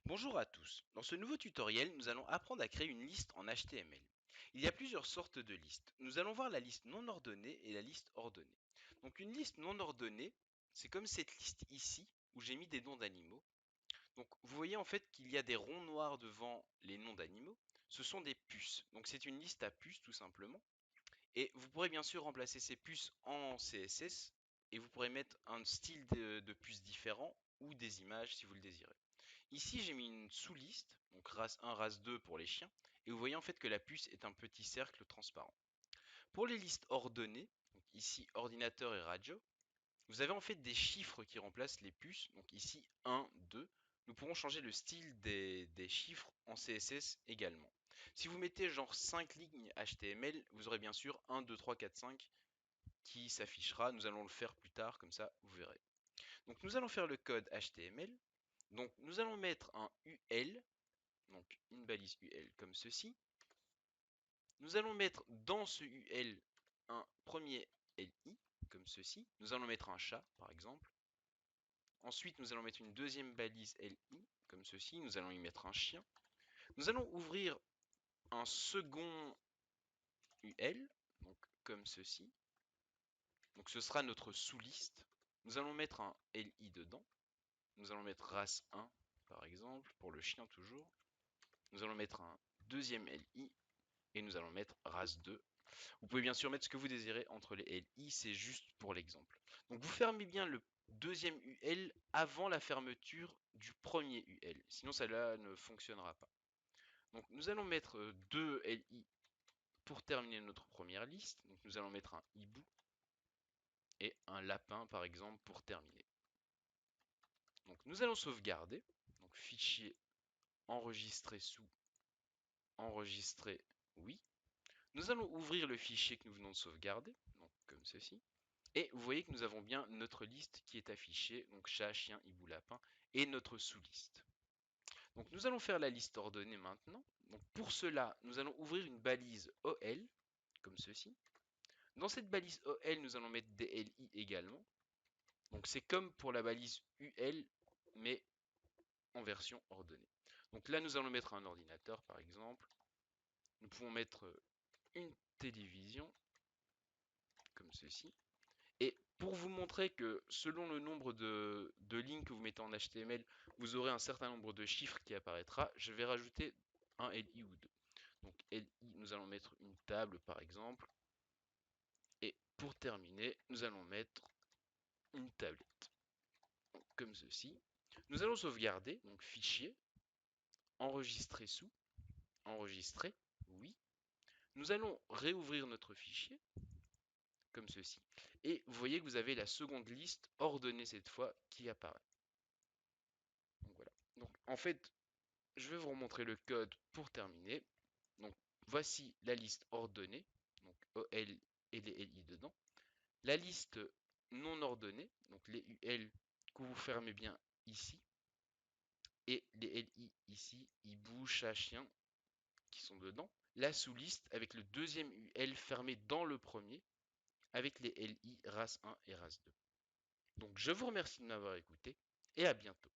Bonjour à tous. Dans ce nouveau tutoriel, nous allons apprendre à créer une liste en HTML. Il y a plusieurs sortes de listes. Nous allons voir la liste non ordonnée et la liste ordonnée. Donc une liste non ordonnée, c'est comme cette liste ici où j'ai mis des noms d'animaux. Donc vous voyez en fait qu'il y a des ronds noirs devant les noms d'animaux. Ce sont des puces. Donc c'est une liste à puces tout simplement. Et vous pourrez bien sûr remplacer ces puces en CSS et vous pourrez mettre un style de puces différent ou des images si vous le désirez. Ici, j'ai mis une sous-liste, donc race 1, race 2 pour les chiens, et vous voyez en fait que la puce est un petit cercle transparent. Pour les listes ordonnées, donc ici ordinateur et radio, vous avez en fait des chiffres qui remplacent les puces, donc ici 1, 2. Nous pourrons changer le style des chiffres en CSS également. Si vous mettez genre 5 lignes HTML, vous aurez bien sûr 1, 2, 3, 4, 5 qui s'affichera. Nous allons le faire plus tard, comme ça vous verrez. Donc nous allons faire le code HTML. Donc nous allons mettre un UL, donc une balise UL comme ceci. Nous allons mettre dans ce UL un premier LI comme ceci. Nous allons mettre un chat par exemple. Ensuite, nous allons mettre une deuxième balise LI comme ceci. Nous allons y mettre un chien. Nous allons ouvrir un second UL, donc comme ceci. Donc ce sera notre sous-liste. Nous allons mettre un LI dedans. Nous allons mettre race 1 par exemple, pour le chien toujours. Nous allons mettre un deuxième LI et nous allons mettre race 2. Vous pouvez bien sûr mettre ce que vous désirez entre les LI, c'est juste pour l'exemple. Donc vous fermez bien le deuxième UL avant la fermeture du premier UL, sinon cela ne fonctionnera pas. Donc nous allons mettre 2 LI pour terminer notre première liste. Donc nous allons mettre un hibou et un lapin par exemple pour terminer. Donc nous allons sauvegarder. Donc fichier enregistrer sous, enregistrer oui. Nous allons ouvrir le fichier que nous venons de sauvegarder, donc comme ceci. Et vous voyez que nous avons bien notre liste qui est affichée, donc chat, chien, hibou, lapin, et notre sous-liste. Donc nous allons faire la liste ordonnée maintenant. Donc pour cela, nous allons ouvrir une balise OL, comme ceci. Dans cette balise OL, nous allons mettre des LI également. Donc c'est comme pour la balise UL, mais en version ordonnée. Donc là, nous allons mettre un ordinateur, par exemple. Nous pouvons mettre une télévision, comme ceci. Et pour vous montrer que selon le nombre de lignes que vous mettez en HTML, vous aurez un certain nombre de chiffres qui apparaîtra, je vais rajouter un LI ou deux. Donc LI, nous allons mettre une table par exemple. Et pour terminer, nous allons mettre une tablette. Donc, comme ceci. Nous allons sauvegarder, donc fichier, enregistrer sous, enregistrer, oui. Nous allons réouvrir notre fichier, comme ceci. Et vous voyez que vous avez la seconde liste ordonnée cette fois qui apparaît. Donc voilà. Donc en fait, je vais vous remontrer le code pour terminer. Donc voici la liste ordonnée, donc OL et les LI dedans. La liste non ordonnée, donc les UL que vous fermez bien ici. Et les LI ici, hibou, chat, chien qui sont dedans. La sous-liste avec le deuxième UL fermé dans le premier, avec les LI race 1 et race 2. Donc je vous remercie de m'avoir écouté et à bientôt.